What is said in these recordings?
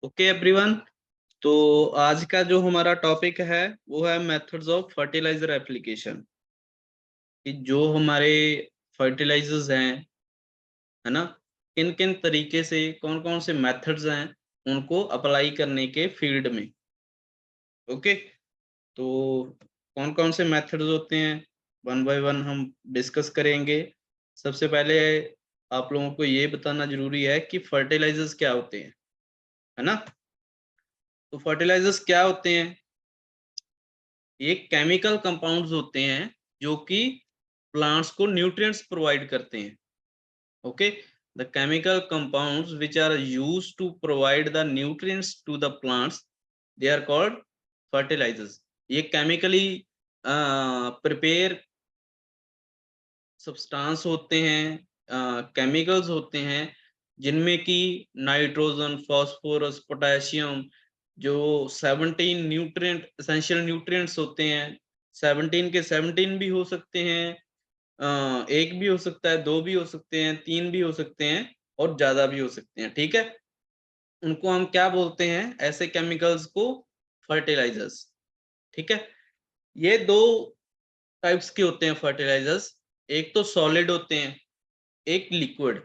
Okay everyone. तो आज का जो हमारा टॉपिक है वो है मेथड्स ऑफ फर्टिलाइजर एप्लीकेशन। कि जो हमारे फर्टिलाइजर्स हैं, है ना, किन किन तरीके से कौन कौन से मेथड्स हैं उनको अप्लाई करने के फील्ड में। ओके, तो कौन कौन से मेथड्स होते हैं वन बाय वन हम डिस्कस करेंगे। सबसे पहले आप लोगों को ये बताना जरूरी है कि फर्टिलाइजर्स क्या होते हैं, है ना। तो फर्टिलाइजर्स क्या होते हैं? ये केमिकल कंपाउंड्स होते हैं जो कि प्लांट्स को न्यूट्रिएंट्स प्रोवाइड करते हैं। Okay, the chemical compounds which are used to provide the nutrients to the plants, they are called fertilisers. ये केमिकली प्रिपेयर सब्सटेंस होते हैं, केमिकल्स होते हैं जिनमें कि नाइट्रोजन, फास्फोरस, पोटेशियम, जो 17 न्यूट्रिएंट एसेंशियल न्यूट्रिएंट्स होते हैं। 17 के 17 भी हो सकते हैं, एक भी हो सकता है, दो भी हो सकते हैं, तीन भी हो सकते हैं और ज्यादा भी हो सकते हैं। ठीक है, उनको हम क्या बोलते हैं? ऐसे केमिकल्स को फर्टिलाइजर्स। ठीक है, ये दो टाइप्स के होते हैं फर्टिलाइजर्स। एक तो सॉलिड होते हैं, एक लिक्विड।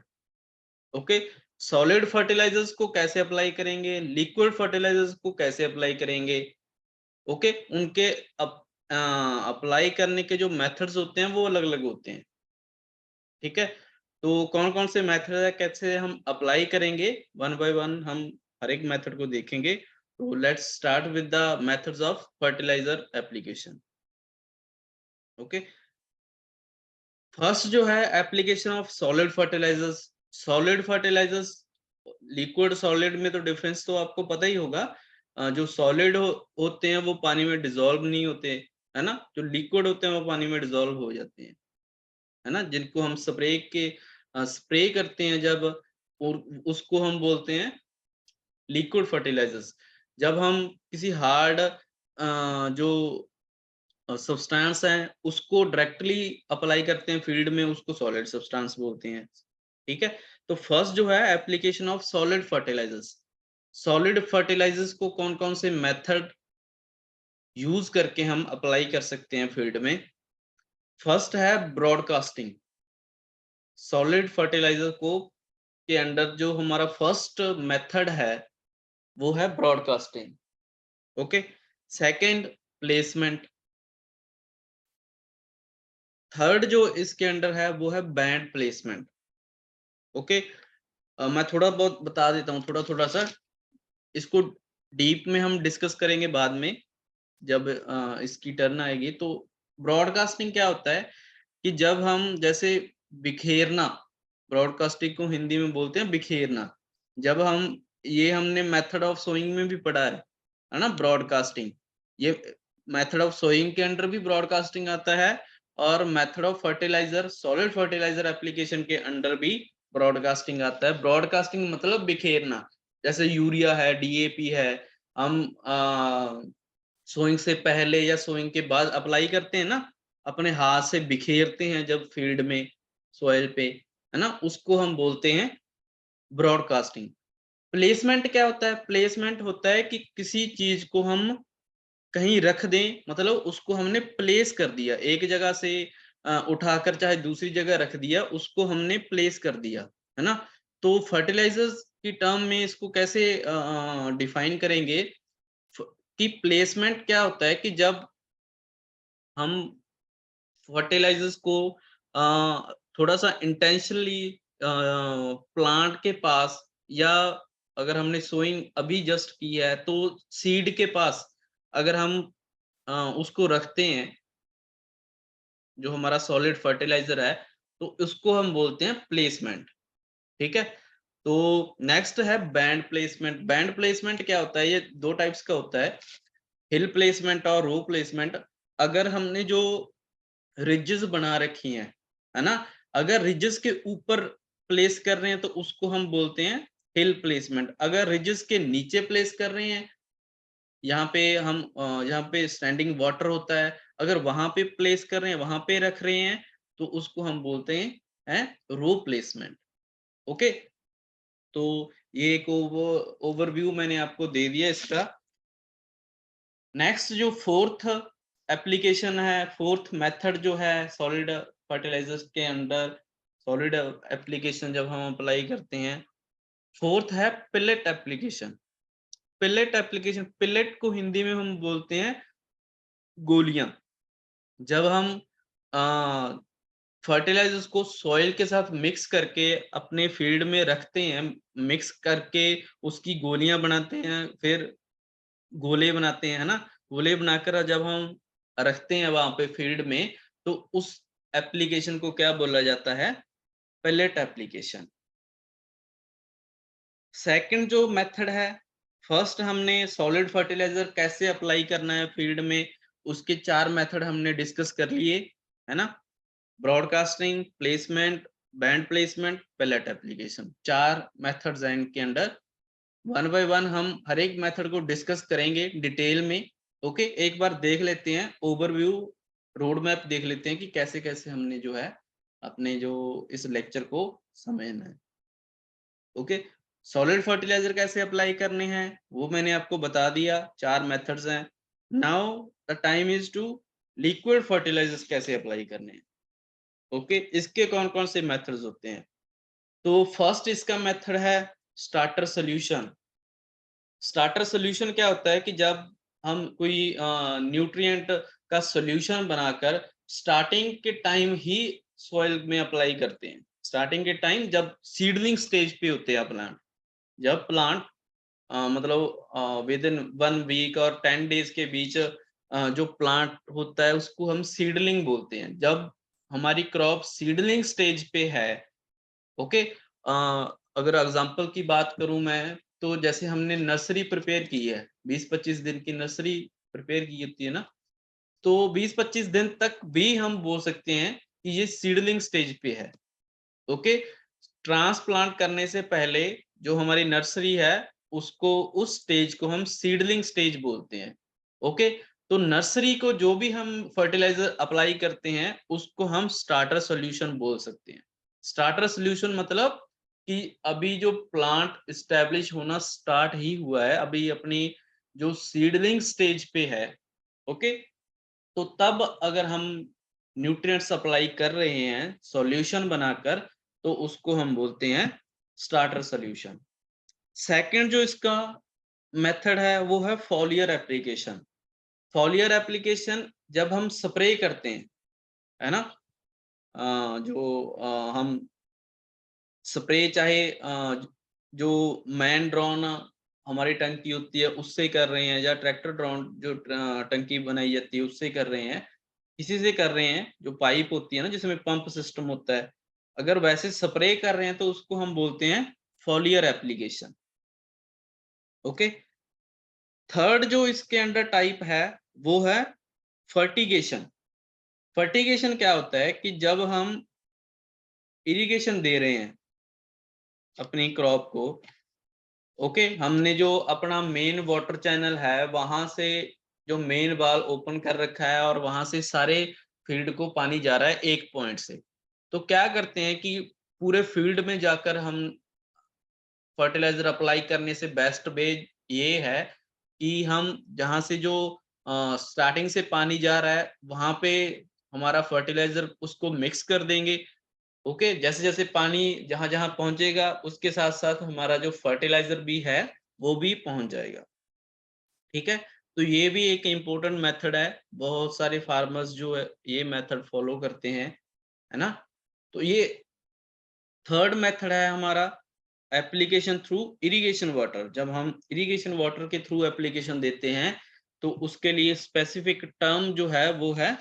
ओके, सॉलिड फर्टिलाइजर्स को कैसे अप्लाई करेंगे, लिक्विड फर्टिलाइजर्स को कैसे अप्लाई करेंगे। ओके, उनके अप्लाई करने के जो मेथड्स होते हैं वो अलग अलग होते हैं। ठीक है, तो कौन कौन से मेथड है, कैसे हम अप्लाई करेंगे, वन बाय वन हम हर एक मेथड को देखेंगे। तो let's start with the methods of fertiliser application. Okay, first जो है application of solid fertilisers. Solid fertilisers, liquid solid में तो डिफरेंस तो आपको पता ही होगा। जो सॉलिड होते हैं वो पानी में डिसॉल्व नहीं होते, है ना। जो लिक्विड होते हैं वो पानी में डिसॉल्व हो जाते हैं, है ना। जिनको हम स्प्रे करते हैं जब, और उसको हम बोलते हैं लिक्विड फर्टिलाइजर्स। जब हम किसी हार्ड जो सब्सटेंस है उसको डायरेक्टली अप्लाई करते हैं फील्ड में, उसको सॉलिड सब्सटेंस बोलते हैं। ठीक है, तो फर्स्ट जो है application of solid fertilisers. Solid fertilisers को कौन कौन से मेथड यूज करके हम अप्लाई कर सकते हैं फील्ड में? फर्स्ट है ब्रॉडकास्टिंग। सॉलिड फर्टिलाइजर को के अंडर जो हमारा फर्स्ट मेथड है वो है broadcasting. Okay, second placement. Third जो इसके अंडर है वो है बैंड प्लेसमेंट। ओके, मैं थोड़ा बहुत बता देता हूँ, थोड़ा थोड़ा सा। इसको डीप में हम डिस्कस करेंगे बाद में, जब इसकी टर्न आएगी। तो ब्रॉडकास्टिंग क्या होता है कि जब हम जैसे बिखेरना, ब्रॉडकास्टिंग को हिंदी में बोलते हैं बिखेरना। जब हम, ये हमने मेथड ऑफ सोइंग में भी पढ़ा है ना, ब्रॉडकास्टिंग। ये मेथड ऑफ सोइंग के अंडर भी ब्रॉडकास्टिंग आता है, और method of fertiliser, solid fertiliser application के अंडर भी ब्रॉडकास्टिंग आता है। ब्रॉडकास्टिंग मतलब बिखेरना। जैसे यूरिया है, डीएपी है, हम सोइंग से पहले या सोइंग के बाद अप्लाई करते हैं ना, अपने हाथ से बिखेरते हैं जब फील्ड में, सॉइल पे, है ना, उसको हम बोलते हैं ब्रॉडकास्टिंग। प्लेसमेंट क्या होता है? प्लेसमेंट होता है कि किसी चीज को हम कहीं रख दें, मतलब उसको हमने प्लेस कर दिया, एक जगह से उठाकर चाहे दूसरी जगह रख दिया, उसको हमने प्लेस कर दिया, है ना। तो फर्टिलाइजर्स की टर्म में इसको कैसे डिफाइन करेंगे कि प्लेसमेंट क्या होता है कि जब हम फर्टिलाइजर्स को थोड़ा सा इंटेंशनली प्लांट के पास, या अगर हमने सोइंग अभी जस्ट की है तो सीड के पास अगर हम उसको रखते हैं, जो हमारा सॉलिड फर्टिलाइजर है, तो उसको हम बोलते हैं प्लेसमेंट। ठीक है, तो नेक्स्ट है बैंड प्लेसमेंट। बैंड प्लेसमेंट क्या होता है? ये दो टाइप्स का होता है, हिल प्लेसमेंट और रो प्लेसमेंट। अगर हमने जो रिजेस बना रखी हैं, है ना, अगर रिजेस के ऊपर प्लेस कर रहे हैं तो उसको हम बोलते हैं हिल प्लेसमेंट। अगर रिजेस के नीचे प्लेस कर रहे हैं, यहाँ पे हम यहाँ पे स्टैंडिंग वाटर होता है, अगर वहां पे प्लेस कर रहे हैं, वहां पे रख रहे हैं, तो उसको हम बोलते हैं रो प्लेसमेंट। ओके, तो ये एक ओवरव्यू मैंने आपको दे दिया इसका। नेक्स्ट जो फोर्थ एप्लीकेशन है, फोर्थ मेथड जो है सॉलिड फर्टिलाइजर्स के अंडर, सॉलिड एप्लीकेशन जब हम अप्लाई करते हैं, फोर्थ है pellet application. Pellet application, pellet को हिंदी में हम बोलते हैं गोलियां। जब हम फर्टिलाइजर्स को सॉइल के साथ मिक्स करके अपने फील्ड में रखते हैं, मिक्स करके उसकी गोलियां बनाते हैं, फिर गोले बनाते हैं, है ना? गोले बनाकर जब हम रखते हैं वहां पे फील्ड में, तो उस एप्लीकेशन को क्या बोला जाता है? Pellet application. सेकंड जो मेथड है, फर्स्ट हमने सॉलिड फर्टिलाइजर कैसे अप्लाई करना है फील्ड में, उसके 4 मेथड हमने डिस्कस कर लिए, है ना? Broadcasting, placement, band placement, pellet application, 4 methods हैं इनके अंडर। वन बाय वन हम हर एक मेथड को डिस्कस करेंगे डिटेल में। ओके, एक बार देख लेते हैं ओवरव्यू, रोड मैप देख लेते हैं कि कैसे कैसे हमने जो है अपने जो इस लेक्चर को समझना है। ओके, सॉलिड फर्टिलाइजर कैसे अप्लाई करने हैं वो मैंने आपको बता दिया, 4 मेथड्स हैं। Now the time is to liquid fertilisers कैसे अप्लाई करने हैं। ओके, इसके कौन कौन से मेथड्स होते हैं? तो फर्स्ट इसका मेथड है स्टार्टर सोल्यूशन। स्टार्टर सॉल्यूशन क्या होता है कि जब हम कोई न्यूट्रिएंट का सॉल्यूशन बनाकर स्टार्टिंग के टाइम ही सॉइल में अप्लाई करते हैं। स्टार्टिंग के टाइम जब सीडलिंग स्टेज पे होते हैं प्लांट, जब प्लांट मतलब विद इन 1 वीक और 10 डेज के बीच जो प्लांट होता है उसको हम सीडलिंग बोलते हैं। जब हमारी क्रॉप सीडलिंग स्टेज पे है, ओके, अगर एग्जांपल की बात करूं मैं, तो जैसे हमने नर्सरी प्रिपेयर की है, 20-25 दिन की नर्सरी प्रिपेयर की होती है ना, तो 20-25 दिन तक भी हम बोल सकते हैं कि ये सीडलिंग स्टेज पे है। ओके, ट्रांसप्लांट करने से पहले जो हमारी नर्सरी है, उसको, उस स्टेज को हम सीडलिंग स्टेज बोलते हैं। ओके, तो नर्सरी को जो भी हम फर्टिलाइजर अप्लाई करते हैं उसको हम स्टार्टर सॉल्यूशन बोल सकते हैं। स्टार्टर सॉल्यूशन मतलब कि अभी जो प्लांट एस्टैब्लिश होना स्टार्ट ही हुआ है, अभी अपनी जो सीडलिंग स्टेज पे है, ओके, तो तब अगर हम न्यूट्रिएंट्स अप्लाई कर रहे हैं सॉल्यूशन बनाकर, तो उसको हम बोलते हैं स्टार्टर सॉल्यूशन। सेकंड जो इसका मेथड है वो है फॉलियर एप्लीकेशन। फॉलियर एप्लीकेशन जब हम स्प्रे करते हैं, है ना? हम स्प्रे चाहे जो मैन ड्रोन हमारी टंकी होती है उससे कर रहे हैं, या ट्रैक्टर ड्रोन जो टंकी बनाई जाती है उससे कर रहे हैं, किसी से कर रहे हैं, जो पाइप होती है ना जिसमें पंप सिस्टम होता है, अगर वैसे स्प्रे कर रहे हैं तो उसको हम बोलते हैं फॉलियर एप्लीकेशन। ओके, थर्ड जो इसके अंडर टाइप है वो है फर्टिगेशन। फर्टिगेशन क्या होता है कि जब हम इरिगेशन दे रहे हैं अपनी क्रॉप को, ओके, हमने जो अपना मेन वाटर चैनल है वहां से जो मेन वाल ओपन कर रखा है और वहां से सारे फील्ड को पानी जा रहा है एक पॉइंट से, तो क्या करते हैं कि पूरे फील्ड में जाकर हम फर्टिलाइजर अप्लाई करने से बेस्ट वे ये है कि हम जहां से जो स्टार्टिंग से पानी जा रहा है वहां पे हमारा फर्टिलाइजर उसको मिक्स कर देंगे। ओके, जैसे जैसे पानी जहां जहां पहुंचेगा उसके साथ साथ हमारा जो फर्टिलाइजर भी है वो भी पहुंच जाएगा। ठीक है, तो ये भी एक इम्पोर्टेंट मेथड है, बहुत सारे फार्मर्स जो है ये मेथड फॉलो करते हैं, है ना? तो ये थर्ड मेथड है हमारा एप्लीकेशन थ्रू इरिगेशन वाटर। जब हम इरिगेशन वाटर के थ्रू एप्लीकेशन देते हैं तो उसके लिए स्पेसिफिक टर्म जो है वो है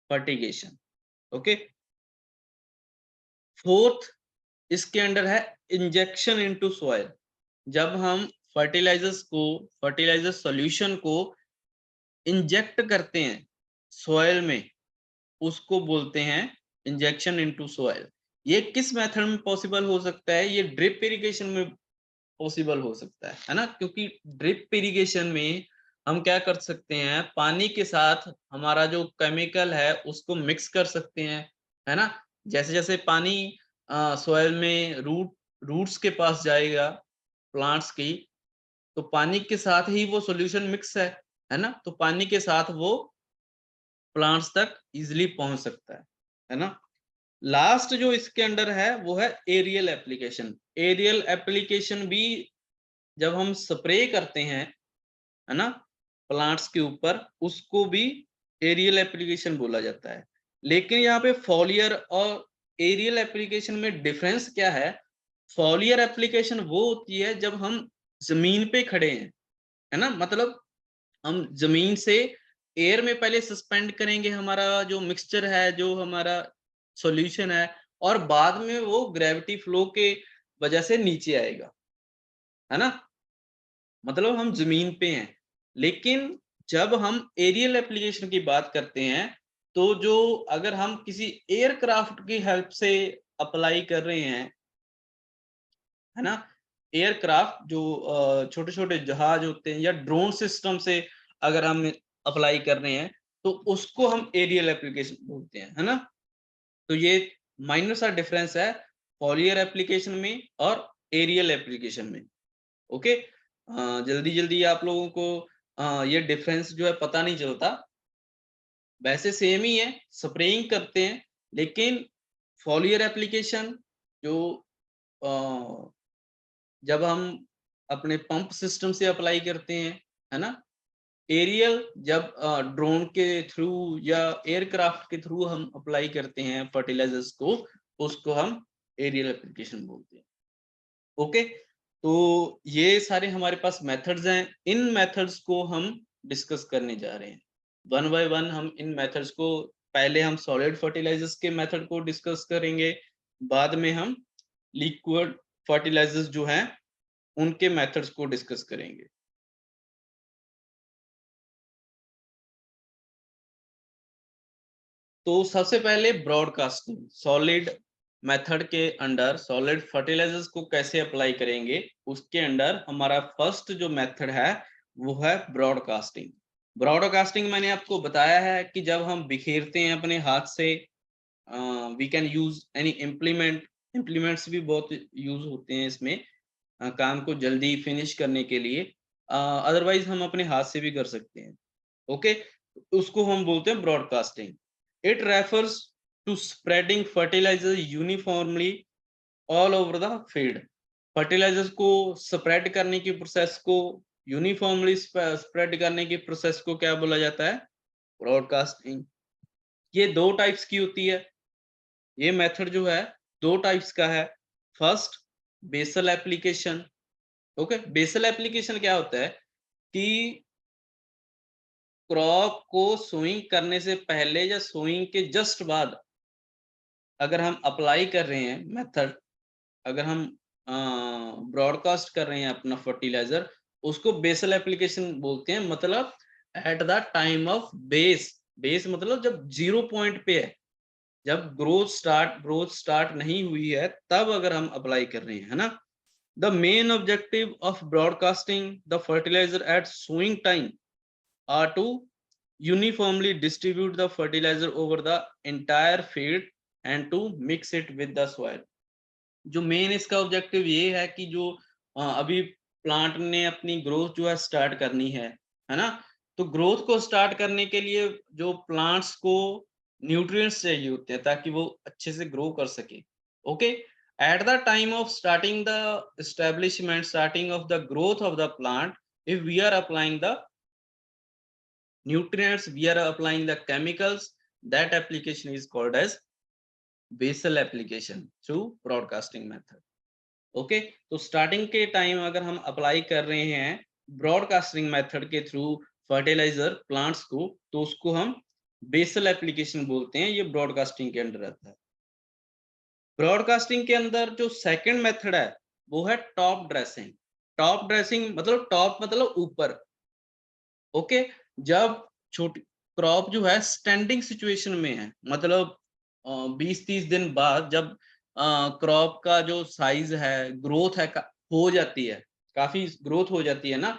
फर्टिगेशन। ओके, फोर्थ इसके अंडर है इंजेक्शन इनटू सॉइल। जब हम फर्टिलाइजर सॉल्यूशन को इंजेक्ट करते हैं सॉइल में, उसको बोलते हैं इंजेक्शन इनटू सॉइल। ये किस मेथड में पॉसिबल हो सकता है? ये ड्रिप इरिगेशन में पॉसिबल हो सकता है ना? क्योंकि ड्रिप इरिगेशन में हम क्या कर सकते हैं, पानी के साथ हमारा जो केमिकल है उसको मिक्स कर सकते हैं, है ना? जैसे जैसे पानी सॉइल में रूट्स के पास जाएगा, प्लांट्स की, तो पानी के साथ ही वो सॉल्यूशन मिक्स है ना, तो पानी के साथ वो प्लांट्स तक इजीली पहुंच सकता है ना। लास्ट जो इसके अंडर है वो है एरियल एप्लीकेशन। एरियल एप्लीकेशन भी जब हम स्प्रे करते हैं, है ना, प्लांट्स के ऊपर, उसको भी एरियल एप्लीकेशन बोला जाता है। लेकिन यहाँ पे फॉलियर और एरियल एप्लीकेशन में डिफरेंस क्या है? फॉलियर एप्लीकेशन वो होती है जब हम जमीन पे खड़े हैं, है ना, मतलब हम जमीन से एयर में पहले सस्पेंड करेंगे हमारा जो मिक्सचर है, जो हमारा सॉल्यूशन है, और बाद में वो ग्रेविटी फ्लो के वजह से नीचे आएगा, है ना, मतलब हम जमीन पे हैं। लेकिन जब हम एरियल एप्लीकेशन की बात करते हैं, तो जो अगर हम किसी एयरक्राफ्ट की हेल्प से अप्लाई कर रहे हैं, है ना, एयरक्राफ्ट जो छोटे-छोटे जहाज होते हैं, या ड्रोन सिस्टम से अगर हम अप्लाई कर रहे हैं, तो उसको हम एरियल एप्लीकेशन बोलते हैं, है ना। तो ये माइनर सा डिफरेंस है फॉलियर एप्लीकेशन में और एरियल एप्लीकेशन में। ओके, जल्दी-जल्दी आप लोगों को ये डिफरेंस जो है पता नहीं चलता। वैसे सेम ही है, स्प्रेइंग करते हैं, लेकिन फॉलियर एप्लीकेशन जो अ, जब हम अपने पंप सिस्टम से अप्लाई करते हैं, है ना, एरियल जब ड्रोन के थ्रू या एयरक्राफ्ट के थ्रू हम अप्लाई करते हैं फर्टिलाइजर्स को, उसको हम एरियल एप्लीकेशन बोलते हैं। ओके, तो ये सारे हमारे पास मेथड्स हैं। इन मेथड्स को हम डिस्कस करने जा रहे हैं वन बाय वन। हम इन मेथड्स को, पहले हम सॉलिड फर्टिलाइजर्स के मेथड को डिस्कस करेंगे, बाद में हम लिक्विड फर्टिलाइजर्स जो हैं उनके मेथड्स को डिस्कस करेंगे। तो सबसे पहले ब्रॉडकास्टिंग सॉलिड मेथड के अंडर सॉलिड फर्टिलाइजर्स को कैसे अप्लाई करेंगे, उसके अंडर हमारा फर्स्ट जो मेथड है वो है ब्रॉडकास्टिंग। ब्रॉडकास्टिंग मैंने आपको बताया है कि जब हम बिखेरते हैं अपने हाथ से, we can use any implement, implements भी बहुत यूज होते हैं इसमें, काम को जल्दी फिनिश करने के लिए। अदरवाइज हम अपने हाथ से भी कर सकते हैं। ओके, उसको हम बोलते हैं broadcasting. It refers to spreading fertiliser uniformly all over the field. Fertilisers को स्प्रेड करने की प्रोसेस को, यूनिफॉर्मली स्प्रेड करने की प्रोसेस को क्या बोला जाता है? ब्रॉडकास्टिंग। ये दो टाइप्स की होती है। ये मेथड जो है दो टाइप्स का है। First, basal application. Okay, basal application क्या होता है कि क्रॉप को सोइंग करने से पहले या सोइंग के जस्ट बाद अगर हम अप्लाई कर रहे हैं मेथड, अगर हम ब्रॉडकास्ट कर रहे हैं अपना फर्टिलाइजर, उसको बेसल एप्लीकेशन बोलते हैं। मतलब at the time of base, base मतलब जब 0 पॉइंट पे है, जब ग्रोथ स्टार्ट नहीं हुई है, तब अगर हम अप्लाई कर रहे हैं, है ना। The main objective of broadcasting the fertiliser at sowing time are to uniformly distribute the fertilizer over the entire field and to mix it with the soil। जो मेन इसका ऑब्जेक्टिव ये है कि जो अभी प्लांट ने अपनी ग्रोथ जो है स्टार्ट करनी है ना, तो ग्रोथ को स्टार्ट करने के लिए जो प्लांट्स को न्यूट्रिएंट्स चाहिए होते हैं ताकि वो अच्छे से ग्रो कर सके। Okay, at the time of starting the establishment, starting of the growth of the plant, if we are applying the nutrients, we are applying the chemicals, that application is called as basal application through broadcasting method। Okay, तो starting के time अगर हम apply कर रहे हैं broadcasting method के through fertiliser plants को, तो उसको हम बेसल एप्लीकेशन बोलते हैं। ये ब्रॉडकास्टिंग के अंडर आता है। ब्रॉडकास्टिंग के अंदर जो सेकंड मेथड है वो है टॉप ड्रेसिंग। टॉप ड्रेसिंग मतलब टॉप मतलब ऊपर। ओके, जब छोटी क्रॉप जो है स्टैंडिंग सिचुएशन में है, मतलब 20-30 दिन बाद जब क्रॉप का जो साइज है, ग्रोथ है, हो जाती है, काफी ग्रोथ हो जाती है ना,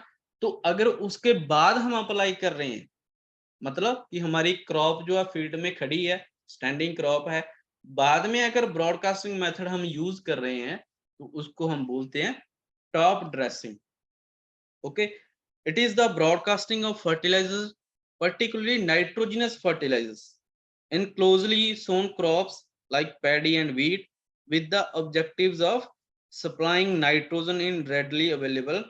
तो अगर उसके बाद हम अप्लाई कर रहे हैं, मतलब कि हमारी क्रॉप जो है फील्ड में खड़ी है, स्टैंडिंग क्रॉप है, बाद में अगर ब्रॉडकास्टिंग मेथड हम यूज कर रहे हैं, तो उसको हम बोलते हैं top dressing. Okay, it is the broadcasting of fertilizers, particularly nitrogenous fertilizers, in closely sown crops like paddy and wheat, with the objectives of supplying nitrogen in readily available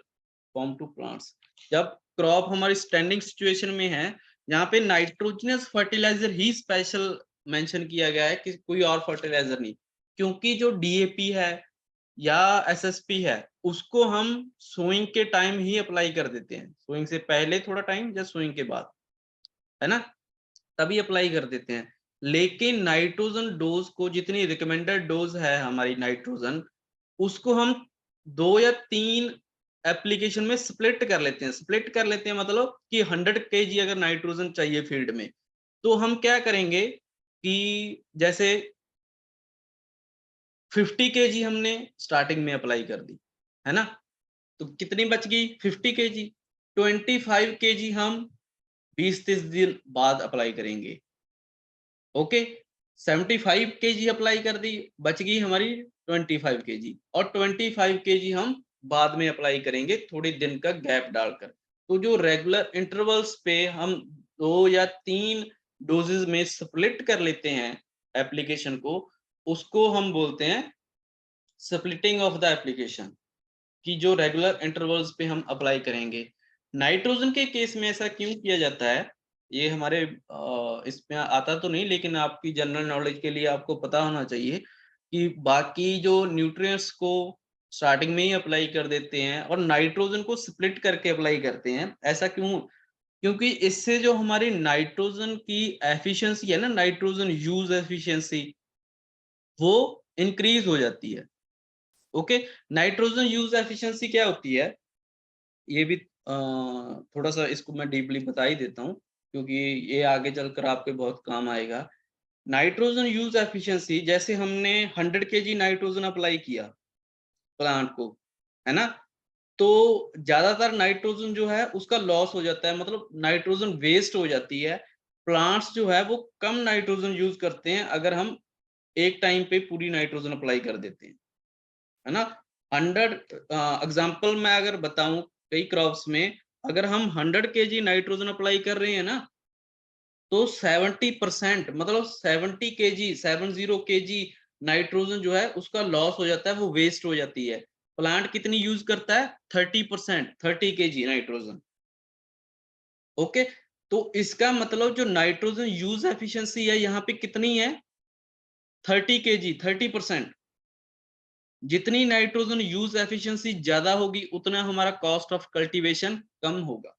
form to plants. जब crop हमारी standing situation में है, यहाँ पे nitrogenous fertiliser ही special mention किया गया है कि कोई और फर्टिलाइजर नहीं, क्योंकि जो डीएपी है या एसएसपी है उसको हम सोइंग के टाइम ही अप्लाई कर देते हैं, सोइंग से पहले थोड़ा टाइम या सोइंग के बाद, है ना, तभी अप्लाई कर देते हैं। लेकिन नाइट्रोजन डोज को, जितनी रिकमेंडेड डोज है हमारी नाइट्रोजन, उसको हम 2 या 3 एप्लीकेशन में स्प्लिट कर लेते हैं। स्प्लिट कर लेते हैं मतलब कि 100 केजी अगर नाइट्रोजन चाहिए फील्ड में, तो हम क्या करेंगे कि जैसे 50 केजी हमने स्टार्टिंग में अप्लाई कर दी, है ना, तो कितनी बच गई 50 केजी। 25 केजी हम 20-30 दिन बाद अप्लाई करेंगे। ओके, 75 केजी अप्लाई कर दी, बच गई हमारी 25 केजी, और 25 केजी हम बाद में अप्लाई करेंगे थोड़े दिन का गैप डालकर। तो जो रेगुलर इंटरवल्स पे हम 2 या 3 डोजेज में स्प्लिट कर लेते हैं एप्लीकेशन को, उसको हम बोलते हैं स्प्लिटिंग ऑफ द एप्लीकेशन, कि जो रेगुलर इंटरवल्स पे हम अप्लाई करेंगे। नाइट्रोजन के केस में ऐसा क्यों किया जाता है, ये हमारे इसमें आता तो नहीं, लेकिन आपकी जनरल नॉलेज के लिए आपको पता होना चाहिए कि बाकी जो न्यूट्रिएंट्स को स्टार्टिंग में ही अप्लाई कर देते हैं और नाइट्रोजन को स्प्लिट करके अप्लाई करते हैं। ऐसा क्यों? क्योंकि इससे जो हमारी नाइट्रोजन की एफिशिएंसी है ना, नाइट्रोजन यूज एफिशिएंसी, वो इंक्रीज हो जाती है। ओके, नाइट्रोजन यूज एफिशिएंसी क्या होती है, ये भी थोड़ा सा इसको मैं डीपली बता ही देता हूँ, क्योंकि ये आगे चलकर आपके बहुत काम आएगा। नाइट्रोजन यूज एफिशिएंसी, जैसे हमने 100 केजी नाइट्रोजन अप्लाई किया प्लांट को, है ना, तो ज्यादातर नाइट्रोजन जो है उसका लॉस हो जाता है, मतलब नाइट्रोजन वेस्ट हो जाती है। प्लांट्स जो है वो कम नाइट्रोजन यूज करते हैं अगर हम एक टाइम पे पूरी नाइट्रोजन अप्लाई कर देते हैं, है ना। 100 एग्जांपल मैं अगर बताऊं, कई क्रॉप्स में अगर हम 100 केजी नाइट्रोजन अप्लाई कर रहे हैं ना, तो 70%, मतलब 70 केजी 70 केजी नाइट्रोजन जो है उसका लॉस हो जाता है, वो वेस्ट हो जाती है। प्लांट कितनी यूज करता है? 30%, 30 केजी नाइट्रोजन। ओके, तो इसका मतलब जो नाइट्रोजन यूज एफिशिएंसी है यहाँ पे कितनी है? 30 केजी, 30%। जितनी नाइट्रोजन यूज एफिशिएंसी ज्यादा होगी, उतना हमारा कॉस्ट ऑफ कल्टीवेशन कम होगा।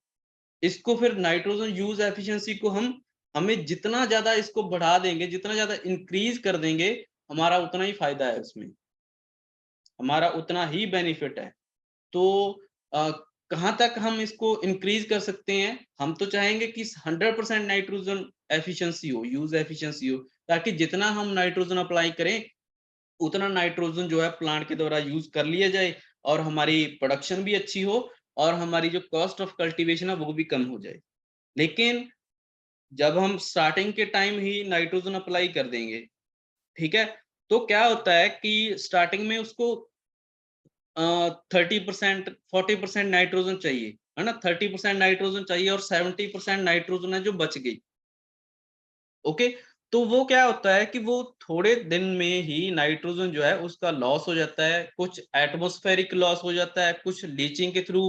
इसको फिर नाइट्रोजन यूज एफिशिएंसी को हमें जितना ज्यादा इसको बढ़ा देंगे, जितना ज्यादा इंक्रीज कर देंगे, हमारा उतना ही फायदा है उसमें, हमारा उतना ही बेनिफिट है। तो कहाँ तक हम इसको इंक्रीज कर सकते हैं? हम तो चाहेंगे कि 100% नाइट्रोजन एफिशिएंसी हो, यूज एफिशिएंसी हो, ताकि जितना हम नाइट्रोजन अप्लाई करें उतना नाइट्रोजन जो है प्लांट के द्वारा यूज कर लिया जाए, और हमारी प्रोडक्शन भी अच्छी हो, और हमारी जो कॉस्ट ऑफ कल्टीवेशन है वो भी कम हो जाए। लेकिन जब हम स्टार्टिंग के टाइम ही नाइट्रोजन अप्लाई कर देंगे, ठीक है, तो क्या होता है कि स्टार्टिंग में उसको 30%, 40% नाइट्रोजन चाहिए, है ना, 30% नाइट्रोजन चाहिए, और 70% नाइट्रोजन है जो बच गई। ओके, तो वो क्या होता है कि वो थोड़े दिन में ही नाइट्रोजन जो है उसका लॉस हो जाता है, कुछ एटमॉस्फेरिक लॉस हो जाता है, कुछ लीचिंग के थ्रू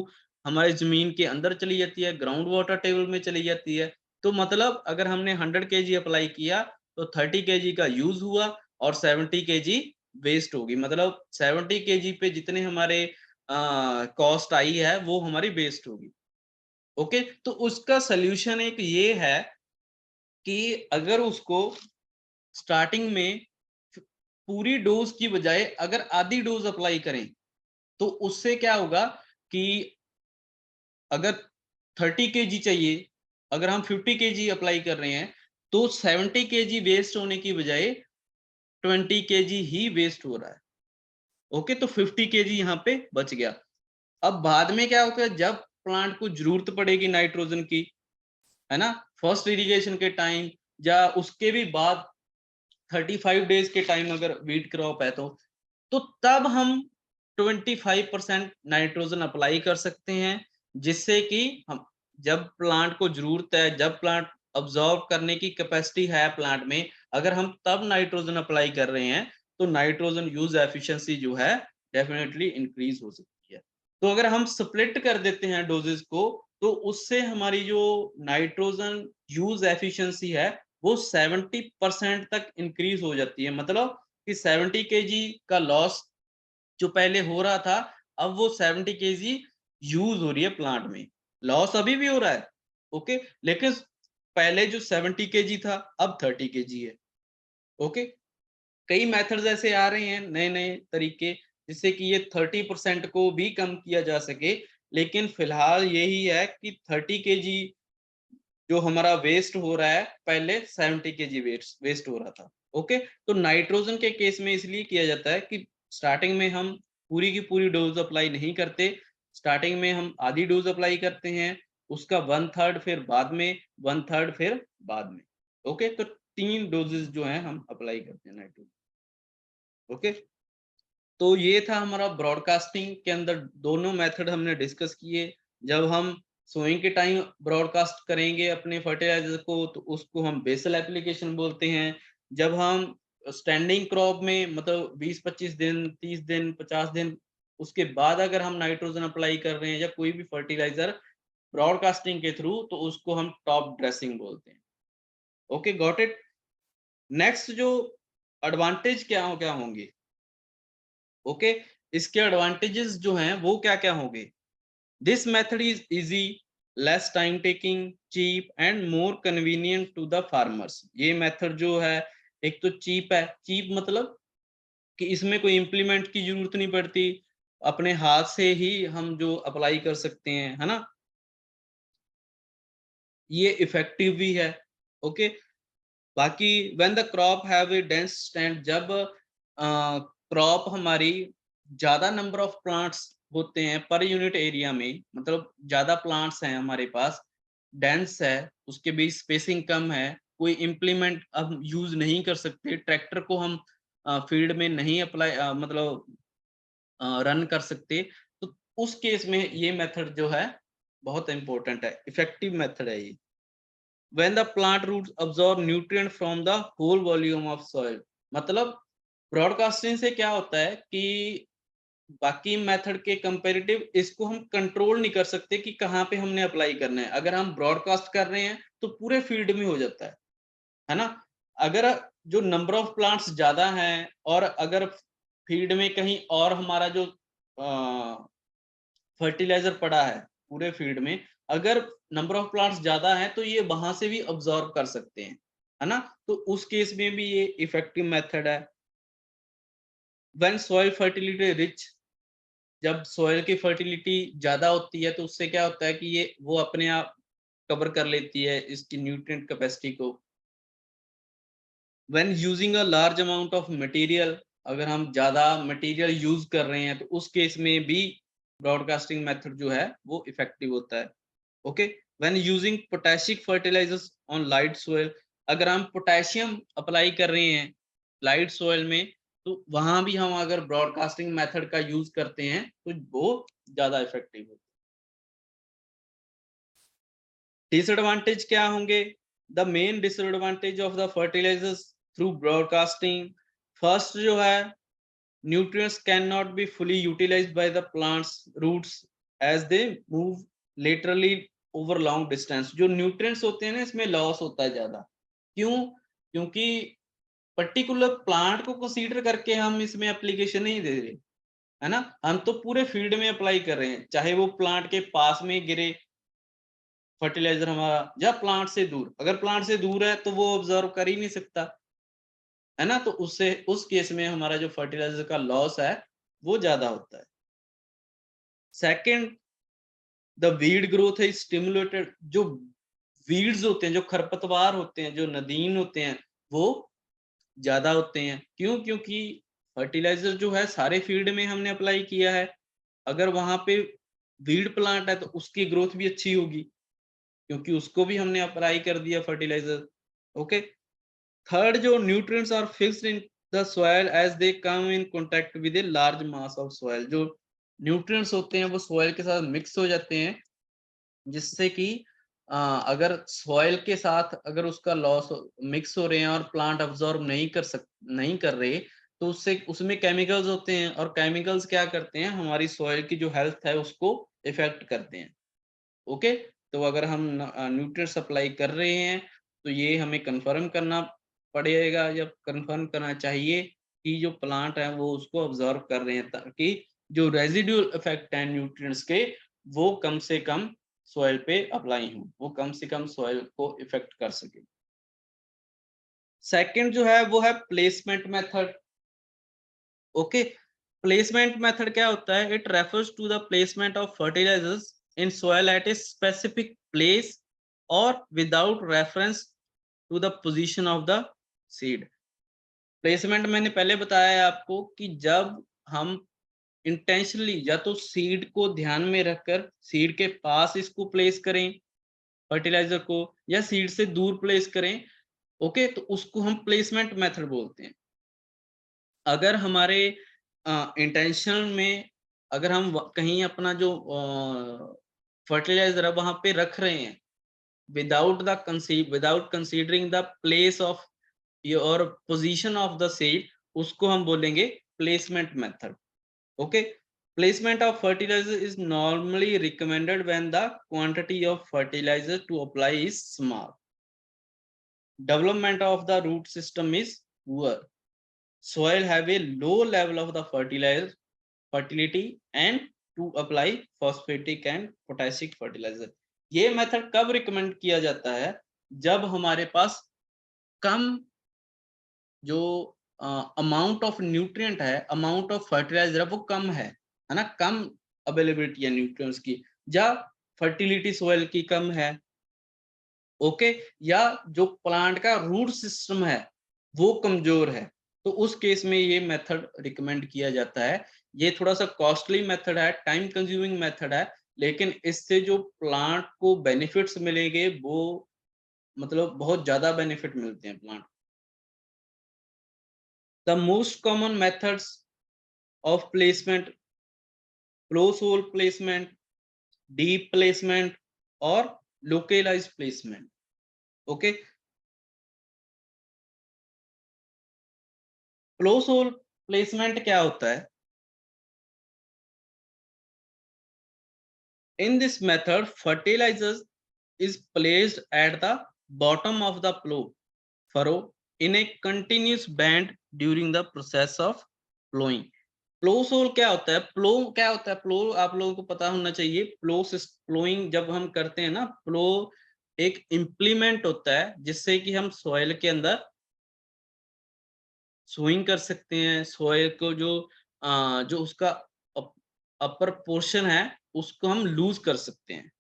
हमारे जमीन के अंदर चली जाती है, ग्राउंड वाटर टेबल में चली जाती है। तो मतलब अगर हमने 100 केजी अप्लाई किया, तो 30 केजी का यूज हुआ और 70 केजी वेस्ट होगी, मतलब 70 केजी पे जितने हमारे कॉस्ट आई है वो हमारी वेस्ट होगी। ओके, तो उसका सोल्यूशन एक ये है कि अगर उसको स्टार्टिंग में पूरी डोज की बजाय अगर आधी डोज अप्लाई करें, तो उससे क्या होगा कि अगर 30 केजी चाहिए, अगर हम 50 केजी अप्लाई कर रहे हैं, तो 70 केजी वेस्ट होने की बजाय 20 केजी ही वेस्ट हो रहा है। ओके, तो 50 केजी यहाँ पे बच गया। अब बाद में क्या होता है, जब प्लांट को जरूरत पड़ेगी नाइट्रोजन की, है ना, फर्स्ट इरिगेशन के टाइम या उसके भी बाद 35 डेज के टाइम, अगर वीट क्रॉप है तो तब हम 25% नाइट्रोजन अप्लाई कर सकते हैं, जिससे कि हम जब प्लांट को जरूरत है, जब प्लांट अब्सॉर्ब करने की कैपेसिटी है प्लांट में, अगर हम तब नाइट्रोजन अप्लाई कर रहे हैं तो नाइट्रोजन यूज एफिशिएंसी जो है डेफिनेटली इंक्रीज हो सकती है। तो अगर हम स्प्लिट कर देते हैं डोजेस को, तो उससे हमारी जो नाइट्रोजन यूज एफिशिएंसी है वो 70% तक इंक्रीज हो जाती है। मतलब कि 70 केजी का लॉस जो पहले हो रहा था, अब वो 70 केजी यूज हो रही है प्लांट में। लॉस अभी भी हो रहा है, ओके, लेकिन पहले जो 70 केजी था अब 30 केजी है, ओके। कई मेथड्स ऐसे आ रहे हैं, नए नए तरीके, जिससे कि ये 30% को भी कम किया जा सके, लेकिन फिलहाल यही है कि 30 केजी जो हमारा वेस्ट हो रहा है, पहले 70 केजी वेस्ट हो रहा था, ओके। तो नाइट्रोजन के केस में इसलिए किया जाता है कि स्टार्टिंग में हम पूरी की पूरी डोज अप्लाई नहीं करते, स्टार्टिंग में हम आधी डोज अप्लाई करते हैं, उसका 1/3 फिर बाद में, 1/3 फिर बाद में, ओके। तो 3 डोजेस जो हैं हम अप्लाई करते हैं नाइट्रोजन, ओके। तो ये था हमारा ब्रॉडकास्टिंग के अंदर दोनों मेथड हमने डिस्कस किए। जब हम सोइंग के टाइम ब्रॉडकास्ट करेंगे अपने फर्टिलाइजर को, तो उसको हम बेसल एप्लीकेशन बोलते हैं। जब हम स्टैंडिंग क्रॉप में मतलब 20-25 दिन, 30 दिन, 50 दिन उसके बाद अगर हम नाइट्रोजन अप्लाई कर रहे हैं या कोई भी फर्टिलाइजर ब्रॉडकास्टिंग के थ्रू, तो उसको हम टॉप ड्रेसिंग बोलते हैं, ओके, गॉट इट। नेक्स्ट जो एडवांटेज क्या होंगे, ओके, इसके एडवांटेजेस जो हैं वो क्या होंगे। This method is easy, less time taking, cheap and more convenient to the farmers. ये मेथड जो है, एक तो चीप है, चीप मतलब कि इसमें कोई इम्प्लीमेंट की जरूरत नहीं पड़ती, अपने हाथ से ही हम जो अप्लाई कर सकते हैं, है ना। ये इफेक्टिव भी है, ओके। बाकी when the crop have a dense stand, जब क्रॉप हमारी ज्यादा नंबर ऑफ प्लांट्स होते हैं पर यूनिट एरिया में, मतलब ज्यादा प्लांट्स हैं हमारे पास, डेंस है, उसके बीच स्पेसिंग कम है, कोई इम्प्लीमेंट अब यूज नहीं कर सकते, ट्रैक्टर को हम फील्ड में नहीं अप्लाई मतलब रन कर सकते, तो उस केस में ये मेथड जो है बहुत इंपॉर्टेंट है, इफेक्टिव मेथड है ये। when the plant roots absorb nutrient from the whole volume of soil, मतलब ब्रॉडकास्टिंग से क्या होता है कि बाकी मेथड के कंपैरेटिव इसको हम कंट्रोल नहीं कर सकते कि कहाँ पे हमने अप्लाई करना है। अगर हम ब्रॉडकास्ट कर रहे हैं तो पूरे फील्ड में हो जाता है ना। अगर जो नंबर ऑफ प्लांट्स ज्यादा हैं और अगर फील्ड में कहीं और हमारा जो फर्टिलाइजर पड़ा है पूरे फील्ड में, अगर नंबर ऑफ प्लांट्स ज्यादा है तो ये वहां से भी अब्सॉर्ब कर सकते हैं, है ना। तो उस केस में भी ये इफेक्टिव मेथड है। व्हेन सॉइल फर्टिलिटी रिच, जब सॉइल की फर्टिलिटी ज्यादा होती है तो उससे क्या होता है कि ये वो अपने आप कवर कर लेती है इसकी न्यूट्रिएंट कैपेसिटी को। When using a large amount of material, अगर हम ज्यादा मटेरियल यूज कर रहे हैं तो उस केस में भी ब्रॉडकास्टिंग मेथड जो है वो इफेक्टिव होता है, okay. When using potassic fertilisers on light soil, अगर हम पोटेशियम अप्लाई कर रहे हैं लाइट सोइल में, तो वहां भी हम अगर ब्रॉडकास्टिंग मेथड का यूज करते हैं तो वो ज्यादा इफेक्टिव होता है। डिसएडवांटेज क्या होंगे, the main disadvantage of the fertilisers through broadcasting, first जो है, nutrients cannot be fully utilized by the plant's roots as they move laterally over long distance। जो nutrients होते हैं ना, इसमें लॉस होता है ज्यादा। क्यों? क्योंकि पर्टिकुलर प्लांट को कंसीडर करके हम इसमें एप्लीकेशन नहीं दे रहे, है ना। हम तो पूरे फील्ड में अप्लाई कर रहे हैं, चाहे वो प्लांट के पास में गिरे फर्टिलाइजर हमारा या प्लांट से दूर। अगर प्लांट से दूर है तो वो ऑब्जर्व कर ही नहीं सकता, है ना। तो उससे उस केस में हमारा जो फर्टिलाइजर का लॉस है वो ज्यादा होता है। सेकंड, द वीड ग्रोथ है स्टिमुलेटेड, जो वीड्स होते हैं, जो खरपतवार होते हैं, जो नदीम होते हैं, वो ज्यादा होते हैं। क्यों? क्योंकि फर्टिलाइजर जो है सारे फील्ड में हमने अप्लाई किया है, अगर वहां पे वीड प्लांट है तो उसकी ग्रोथ भी अच्छी होगी, क्योंकि उसको भी हमने अप्लाई कर दिया फर्टिलाइजर, ओके। थर्ड, जो nutrients are fixed in the soil as they come in contact with a large mass of soil. जो न्यूट्रिएंट्स होते हैं वो सॉइल के साथ मिक्स हो जाते हैं, जिससे कि अगर सॉइल के साथ अगर उसका लॉस मिक्स हो रहे हैं और प्लांट अब्सॉर्ब नहीं कर रहे, तो उससे उसमें केमिकल्स होते हैं, और केमिकल्स क्या करते हैं, हमारी सॉइल की जो हेल्थ है उसको इफेक्ट करते हैं। ओके, तो अगर हम न्यूट्रिएंट सप्लाई कर रहे हैं, तो ये हमें कंफर्म करना पड़ेगा या कंफर्म करना चाहिए कि जो प्लांट है वो उसको ऑब्जर्व कर रहे हैं, ताकि जो रेजिडुअल इफेक्ट है न्यूट्रिएंट्स के वो कम से कम सॉइल पे अप्लाई हो, वो कम से कम सॉइल को इफेक्ट कर सके। सेकंड जो है वो है placement method. Okay, placement method क्या होता है? It refers to the placement of fertilisers in soil at a specific place और without reference to the position of the seed. Placement मैंने पहले बताया है आपको कि जब हम इंटेंशनली या तो सीड को ध्यान में रखकर सीड के पास इसको प्लेस करें फर्टिलाइजर को, या सीड से दूर प्लेस करें, ओके, तो उसको हम प्लेसमेंट मेथड बोलते हैं। अगर हमारे इंटेंशन में अगर हम कहीं अपना जो फर्टिलाइजर है वहां पे रख रहे हैं without considering the place of your position of the seed, उसको हम बोलेंगे placement method. Okay, placement of fertilizer is normally recommended when the quantity of fertilizer to apply is small, development of the root system is poor, soil have a low level of the fertility, and to apply phosphatic and potassic fertilizer। ये method कब recommend किया जाता है? जब हमारे पास कम जो amount of nutrient है, amount of fertiliser है वो कम है ना, कम अवेलेबिलिटी है न्यूट्रिएंट्स की, या फर्टिलिटी सॉइल की कम है, ओके, या जो प्लांट का रूट सिस्टम है वो कमजोर है, तो उस केस में ये मेथड रिकमेंड किया जाता है। ये थोड़ा सा कॉस्टली मेथड है, टाइम कंज्यूमिंग मेथड है, लेकिन इससे जो प्लांट को बेनिफिट्स मिलेंगे वो मतलब बहुत ज्यादा बेनिफिट मिलते हैं plant. The most common methods of placement: close hole placement, deep placement और localized placement। Okay, close hole placement क्या होता है? In this method fertilizers is placed at the bottom of the furrow in a continuous band during the process of plowing। Plough sole क्या होता है? प्लो क्या होता है? प्लो आप लोगों को पता होना चाहिए। प्लोइंग जब हम करते हैं ना, प्लो एक इम्प्लीमेंट होता है जिससे कि हम सॉइल के अंदर सोइंग कर सकते हैं। सॉइल को जो उसका अपर पोर्शन है उसको हम लूज कर सकते हैं।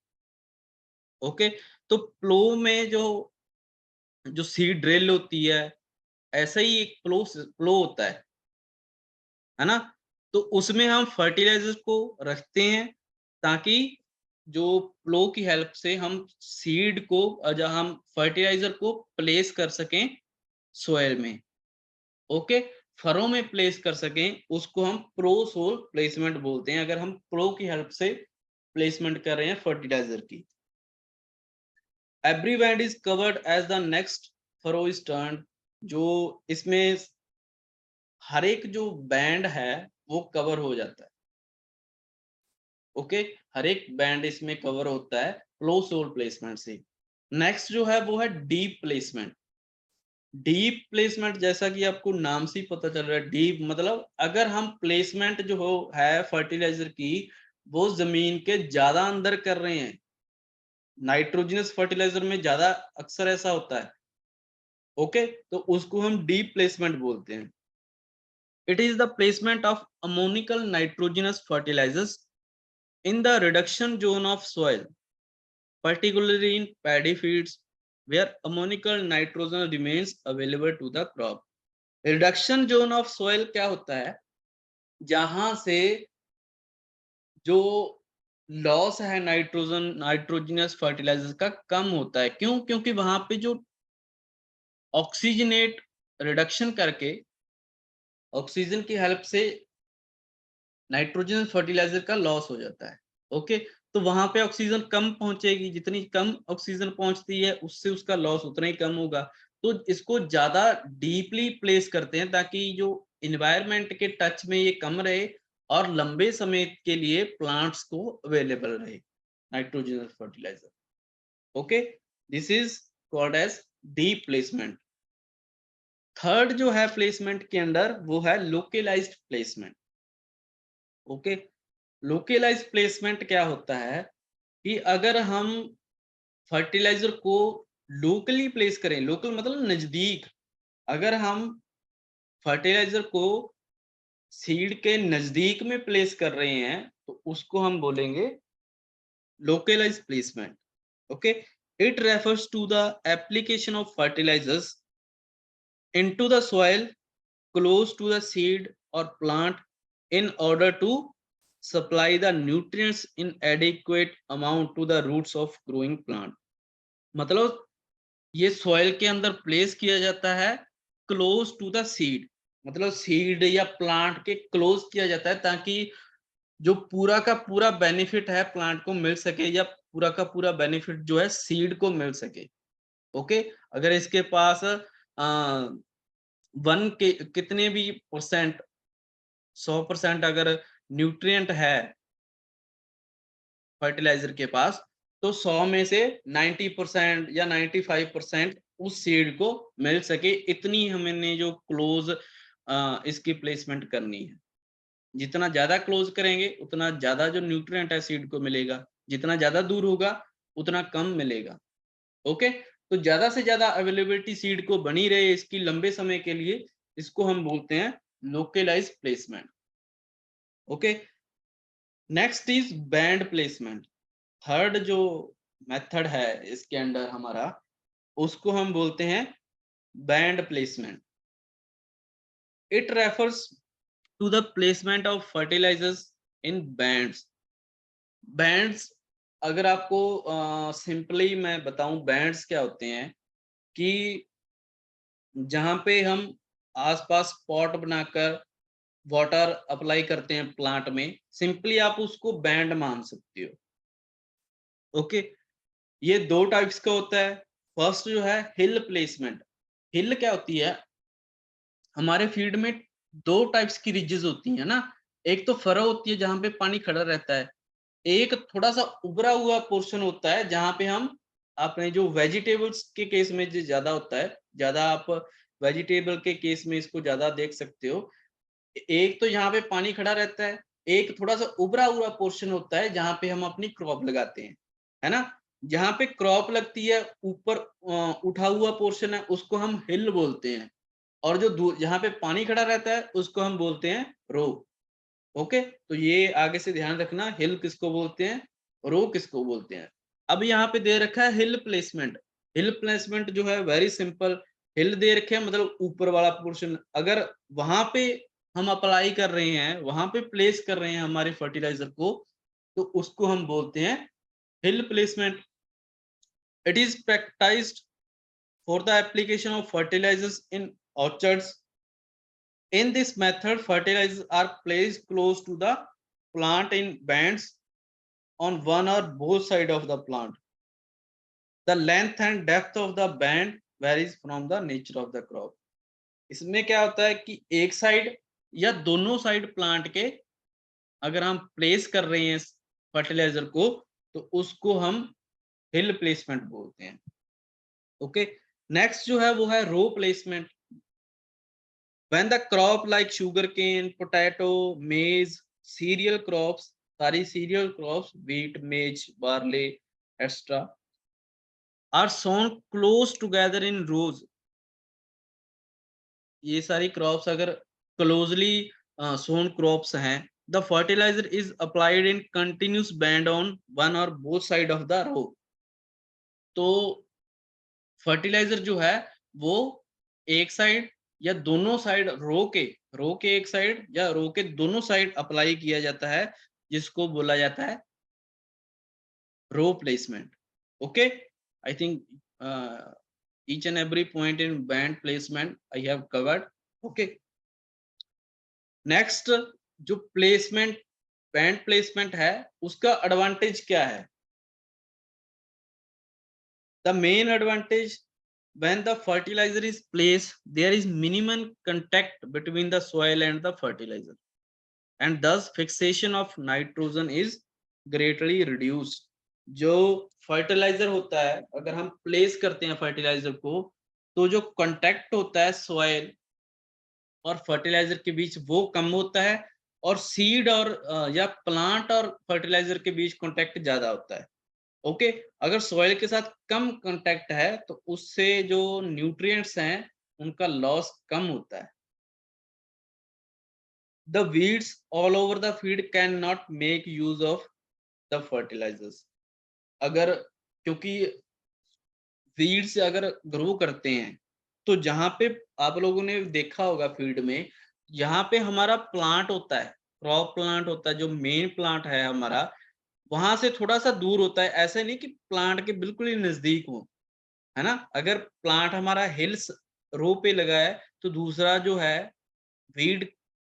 ओके, तो प्लो में जो सीड ड्रिल होती है, ऐसा ही एक प्लो होता है ना? तो उसमें हम फर्टिलाइजर्स को रखते हैं ताकि जो प्लो की हेल्प से हम सीड को जहाँ हम फर्टिलाइजर को प्लेस कर सकें सोयल में, ओके, फरो में प्लेस कर सकें, उसको हम प्रो सोल प्लेसमेंट बोलते हैं, अगर हम प्रो की हेल्प से प्लेसमेंट कर रहे हैं फर्टिलाइजर की। Every band is covered as the next furrow is turn. जो इसमें हर एक जो बैंड है वो कवर हो जाता है। ओके, हर एक बैंड इसमें कवर होता है प्लो सोल प्लेसमेंट से। नेक्स्ट जो है वो है डीप प्लेसमेंट। डीप प्लेसमेंट जैसा कि आपको नाम से ही पता चल रहा है, डीप मतलब अगर हम प्लेसमेंट जो है फर्टिलाइजर की वो जमीन के ज्यादा अंदर कर रहे हैं, नाइट्रोजनस फर्टिलाइजर में ज्यादा अक्सर ऐसा होता है, ओके, तो उसको हम डीप प्लेसमेंट बोलते हैं। It is the placement of ammoniacal nitrogenous fertilisers in the reduction zone of soil, particularly in paddy fields where ammonical nitrogen remains available to the crop। Reduction zone of soil क्या होता है? जहां से जो loss है nitrogenous fertiliser का कम होता है। क्यों? क्योंकि वहां पे जो ऑक्सीजनेट रिडक्शन करके ऑक्सीजन की हेल्प से नाइट्रोजन फर्टिलाइजर का लॉस हो जाता है। ओके, तो वहां पे ऑक्सीजन कम पहुंचेगी, जितनी कम ऑक्सीजन पहुंचती है उससे उसका लॉस उतना ही कम होगा। तो इसको ज्यादा डीपली प्लेस करते हैं ताकि जो इन्वायरमेंट के टच में ये कम रहे और लंबे समय के लिए प्लांट्स को अवेलेबल रहे nitrogen fertiliser. Okay, this is called as deep placement. Third जो है प्लेसमेंट के अंडर वो है localised placement. Okay, localised placement क्या होता है कि अगर हम फर्टिलाइजर को लोकली प्लेस करें, लोकल मतलब नजदीक, अगर हम फर्टिलाइजर को सीड के नजदीक में प्लेस कर रहे हैं तो उसको हम बोलेंगे localized placement. Okay, it refers to the application of fertilizers into the soil close to the seed or plant in order to supply the nutrients in adequate amount to the roots of growing plant. मतलब ये soil के अंदर place किया जाता है close to the seed, मतलब seed या plant के क्लोज किया जाता है ताकि जो पूरा का पूरा बेनिफिट है प्लांट को मिल सके या पूरा का पूरा बेनिफिट जो है सीड को मिल सके। ओके, अगर इसके पास वन के कितने भी परसेंट 100% अगर न्यूट्रिएंट है फर्टिलाइजर के पास, तो 100 में से 90% या 95% उस सीड को मिल सके, इतनी हमने जो क्लोज इसकी प्लेसमेंट करनी है। जितना ज्यादा क्लोज करेंगे उतना ज्यादा जो न्यूट्रिएंट है सीड को मिलेगा, जितना ज्यादा दूर होगा उतना कम मिलेगा। ओके, तो ज्यादा से ज्यादा अवेलेबिलिटी सीड को बनी रहे इसकी लंबे समय के लिए, इसको हम बोलते हैं localise placement. Okay, next is band placement. Third जो मेथड है इसके अंडर हमारा, उसको हम बोलते हैं band placement. It refers to the placement of fertilisers in bands. Bands, अगर आपको सिंपली मैं बताऊं बैंड्स क्या होते हैं, कि जहां पे हम आसपास पॉट बनाकर वाटर अप्लाई करते हैं प्लांट में, सिंपली आप उसको बैंड मान सकते हो। ओके, ये दो टाइप्स का होता है। फर्स्ट जो है हिल प्लेसमेंट। हिल क्या होती है, हमारे फील्ड में दो टाइप्स की रिजेस होती है ना, एक तो फरो होती है जहां पे पानी खड़ा रहता है, एक थोड़ा सा उभरा हुआ पोर्शन होता है जहां पे हम अपने जो वेजिटेबल्स के केस में जो ज्यादा होता है, ज्यादा आप वेजिटेबल के केस में इसको ज्यादा देख सकते हो। एक तो यहाँ पे पानी खड़ा रहता है, एक थोड़ा सा उभरा हुआ पोर्शन होता है जहां पे हम अपनी क्रॉप लगाते हैं, है ना। जहां पे क्रॉप लगती है ऊपर उठा हुआ पोर्शन है उसको हम हिल बोलते हैं, और जो जहां पे पानी खड़ा रहता है उसको हम बोलते हैं रो। ओके, तो ये आगे से ध्यान रखना, हिल किसको बोलते हैं, रो किसको बोलते हैं। अब यहाँ पे दे रखा है हिल प्लेसमेंट। हिल प्लेसमेंट जो है वेरी सिंपल, हिल दे रखे हैं मतलब ऊपर वाला पोर्शन, अगर वहां पे हम अप्लाई कर रहे हैं, वहां पे प्लेस कर रहे हैं हमारे फर्टिलाइजर को, तो उसको हम बोलते हैं hill placement. It is practised for the application of fertilisers in orchards. In this method, fertilizers are placed close to the plant in bands on one or both sides of the plant. The length and depth of the band varies from the nature of the crop. इसमें क्या होता है कि एक side या दोनों side plant के अगर हम प्लेस कर रहे हैं फर्टिलाइजर को, तो उसको हम हिल प्लेसमेंट बोलते हैं। ओके, नेक्स्ट जो है वो है row placement. When the crop like sugarcane, potato, maize, cereal crops, sorry, cereal crops, wheat, maize, barley, etc., are sown close together in rows. ये सारी क्रॉप्स अगर क्लोजली सोन क्रॉप्स हैं, the fertiliser is applied in continuous band on one और both side of the row. तो fertiliser जो है वो एक साइड या दोनों साइड रो के एक साइड या रो के दोनों साइड अप्लाई किया जाता है, जिसको बोला जाता है row placement. Okay, I think each and every point in band placement I have covered. Okay, next जो प्लेसमेंट, बैंड प्लेसमेंट है, उसका एडवांटेज क्या है? The main advantage, when the fertilizer is placed, there is minimum contact between the soil and the fertilizer, and thus fixation of nitrogen is greatly reduced. जो fertiliser होता है, अगर हम place करते हैं फर्टिलाइजर को, तो जो कांटेक्ट होता है सॉइल और फर्टिलाइजर के बीच वो कम होता है, और सीड और या प्लांट और फर्टिलाइजर के बीच कांटेक्ट ज्यादा होता है। ओके, अगर सॉइल के साथ कम कांटेक्ट है तो उससे जो न्यूट्रिएंट्स हैं उनका लॉस कम होता है। The weeds all over the field can not make use of the fertilisers. अगर, क्योंकि वीड्स अगर ग्रो करते हैं तो जहां पे आप लोगों ने देखा होगा फील्ड में, यहाँ पे हमारा प्लांट होता है, क्रॉप प्लांट होता है, जो मेन प्लांट है हमारा, वहां से थोड़ा सा दूर होता है। ऐसे नहीं कि प्लांट के बिल्कुल ही नजदीक हो, है ना? अगर प्लांट हमारा हिल्स रो पे लगा है तो दूसरा जो है वीड,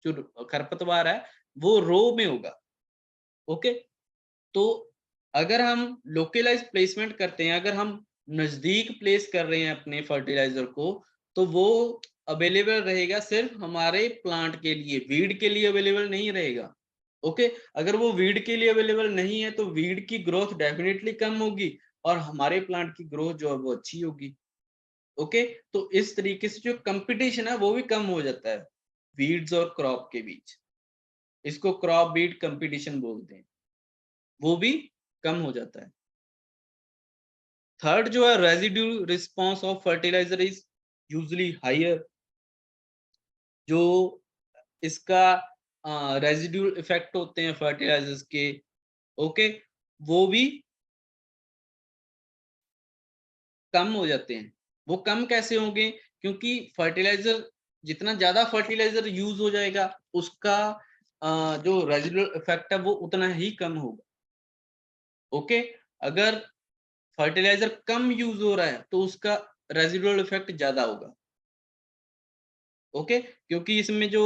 जो खरपतवार है, वो रो में होगा। ओके, तो अगर हम लोकलाइज प्लेसमेंट करते हैं, अगर हम नजदीक प्लेस कर रहे हैं अपने फर्टिलाइजर को, तो वो अवेलेबल रहेगा सिर्फ हमारे प्लांट के लिए, वीड के लिए अवेलेबल नहीं रहेगा। ओके, अगर वो वीड के लिए अवेलेबल नहीं है तो वीड की ग्रोथ डेफिनेटली कम होगी और हमारे प्लांट की ग्रोथ जो है वो अच्छी होगी। ओके, तो इस तरीके से जो कंपटीशन है वो भी कम हो जाता है वीड्स और क्रॉप के बीच। इसको क्रॉप वीड कंपटीशन बोलते हैं, वो भी कम हो जाता है। थर्ड जो है, residue response of fertiliser is usually higher. जो इसका रेजिड्यूल इफेक्ट होते हैं फर्टिलाइजर्स के, ओके, वो भी कम हो जाते हैं। वो कम कैसे होंगे? क्योंकि फर्टिलाइजर, जितना ज्यादा फर्टिलाइजर यूज हो जाएगा उसका जो रेजिडुअल इफेक्ट है वो उतना ही कम होगा। ओके, अगर फर्टिलाइजर कम यूज हो रहा है तो उसका रेजिडुअल इफेक्ट ज्यादा होगा। ओके, क्योंकि इसमें जो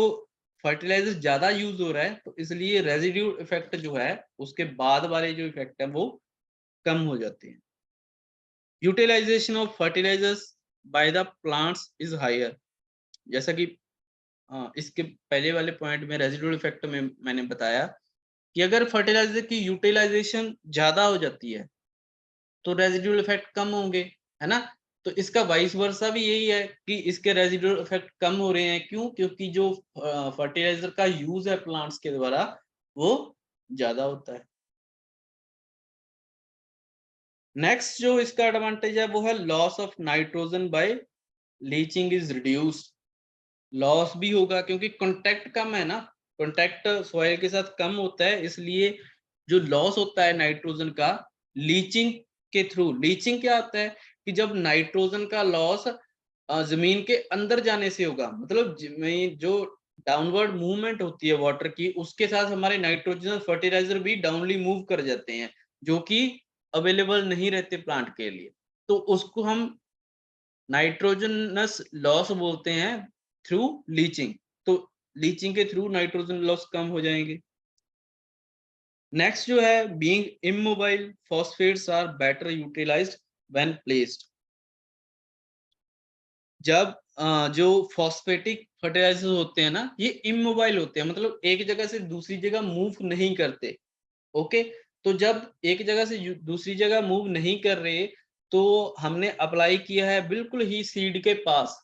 फर्टिलाइजर ज्यादा यूज हो रहा है तो इसलिए रेजिड्यू इफेक्ट जो है, उसके बाद वाले जो इफेक्ट है वो कम हो जाते हैं। Utilisation of fertilisers by the plants is higher. जैसा कि इसके पहले वाले पॉइंट में रेजिडुअल इफेक्ट में मैंने बताया कि अगर फर्टिलाइजर की यूटिलाइजेशन ज्यादा हो जाती है तो रेजिडुअल इफेक्ट कम होंगे, है ना? तो इसका वाइस वर्सा भी यही है कि इसके रेजिडुअल इफेक्ट कम हो रहे हैं। क्यों? क्योंकि जो फर्टिलाइजर का यूज है प्लांट्स के द्वारा वो ज्यादा होता है। नेक्स्ट जो इसका एडवांटेज है वो है loss of nitrogen by leaching is reduced. Loss भी होगा क्योंकि कांटेक्ट कम है ना, कांटेक्ट सॉइल के साथ कम होता है, इसलिए जो लॉस होता है नाइट्रोजन का लीचिंग के थ्रू। लीचिंग क्या होता है कि जब नाइट्रोजन का लॉस जमीन के अंदर जाने से होगा, मतलब जमीन जो डाउनवर्ड मूवमेंट होती है वाटर की, उसके साथ हमारे नाइट्रोजन फर्टिलाइजर भी डाउनली मूव कर जाते हैं, जो कि अवेलेबल नहीं रहते प्लांट के लिए। तो उसको हम नाइट्रोजनस लॉस बोलते हैं थ्रू लीचिंग। तो लीचिंग के थ्रू नाइट्रोजन लॉस कम हो जाएंगे। नेक्स्ट जो है, being immobile phosphates are better utilised when placed. जब जो फॉस्फेटिक फर्टिलाइजर्स होते हैं ना, ये इमोबाइल होते हैं, मतलब एक जगह से दूसरी जगह मूव नहीं करते। ओके, तो जब एक जगह से दूसरी जगह मूव नहीं कर रहे तो हमने अप्लाई किया है बिल्कुल ही सीड के पास,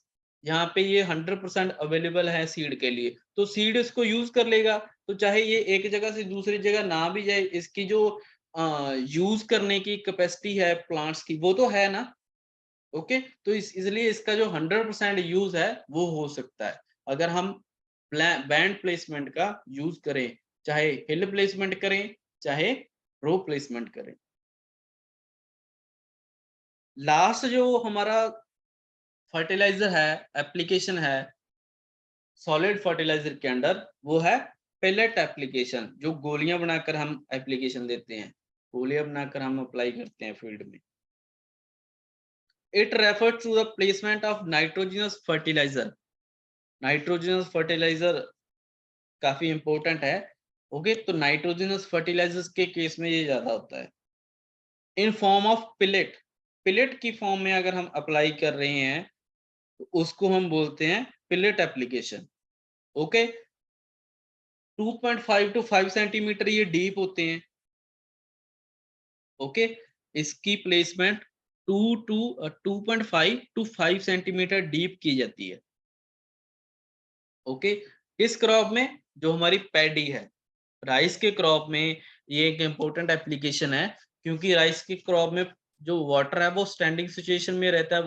यहाँ पे ये 100% अवेलेबल है सीड के लिए, तो सीड इसको यूज कर लेगा। तो चाहे ये एक जगह से दूसरी जगह ना भी जाए, इसकी जो यूज करने की कैपेसिटी है प्लांट्स की वो तो है ना। ओके, तो इसलिए इसका जो 100% यूज है वो हो सकता है अगर हम बैंड प्लेसमेंट का यूज करें, चाहे हिल प्लेसमेंट करें चाहे रो प्लेसमेंट करें। लास्ट जो हमारा फर्टिलाइजर है, एप्लीकेशन है सॉलिड फर्टिलाइजर के अंडर, वो है पेलेट एप्लीकेशन, जो गोलियां बनाकर हम एप्लीकेशन देते हैं, गोलियां बनाकर हम अप्लाई करते हैं फील्ड में। It refer to the placement of nitrogenous fertiliser. Nitrogenous fertiliser काफी इंपॉर्टेंट है। ओके, तो नाइट्रोजनस फर्टिलाइजर्स के केस में ये ज्यादा होता है। In form of pellet, pellet की फॉर्म में अगर हम अप्लाई कर रहे हैं तो उसको हम बोलते हैं pellet application. Okay, 2.5 to 5 centimetre ये डीप होते हैं। ओके, इसकी प्लेसमेंट 2.5 टू 5 सेंटीमीटर डीप की जाती है। ओके, इस क्रॉप में जो हमारी पैडी है, राइस के क्रॉप में ये एक इम्पोर्टेंट एप्लीकेशन है, क्योंकि राइस के क्रॉप में जो वाटर है वो स्टैंडिंग सिचुएशन में रहता है,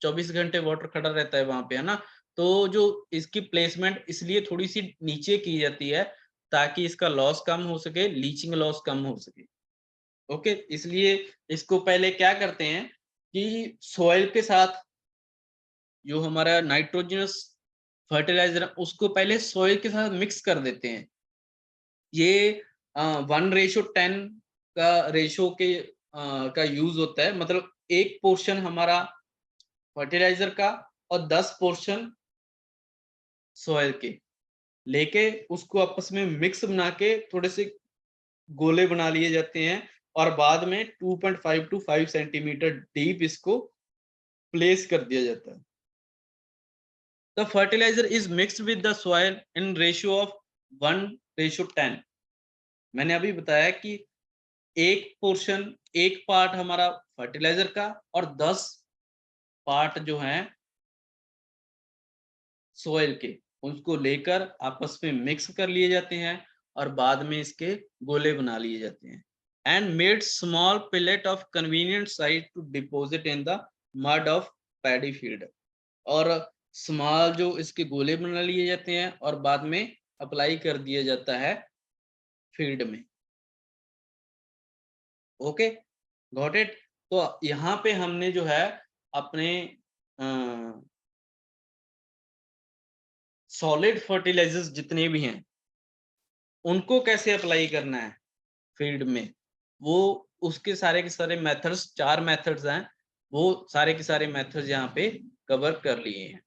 24 घंटे वाटर खड़ा रहता है वहां पे, है ना। तो जो इसकी प्लेसमेंट इसलिए थोड़ी सी नीचे की जाती है ताकि इसका लॉस कम हो सके, लीचिंग लॉस कम हो सके। ओके, इसलिए इसको पहले क्या करते हैं कि सॉइल के साथ जो हमारा नाइट्रोजनस फर्टिलाइजर उसको पहले सॉइल के साथ मिक्स कर देते हैं। ये 1:10 का रेशो के का यूज होता है, मतलब एक पोर्शन हमारा फर्टिलाइजर का और 10 पोर्शन सॉइल के लेके उसको आपस में मिक्स बना के थोड़े से गोले बना लिए जाते हैं, और बाद में 2.5 टू 5 सेंटीमीटर डीप इसको प्लेस कर दिया जाता है। The fertilizer is mixed with the soil in ratio of 1:10। मैंने अभी बताया कि एक पोर्शन, एक पार्ट हमारा फर्टिलाइजर का और 10 पार्ट जो हैं सोइल के, उसको लेकर आपस में मिक्स कर लिए जाते हैं और बाद में इसके गोले बना लिए जाते हैं। And made small pellet of convenient size to deposit in the mud of paddy field. और स्मॉल जो इसके गोले बना लिए जाते हैं और बाद में अप्लाई कर दिया जाता है फील्ड में। Okay, got it. तो यहाँ पे हमने जो है अपने सॉलिड फर्टिलाइजर्स जितने भी हैं उनको कैसे अप्लाई करना है फील्ड में, वो उसके सारे के सारे मेथड्स, 4 मेथड्स हैं, वो सारे के सारे मेथड्स यहाँ पे कवर कर लिए हैं।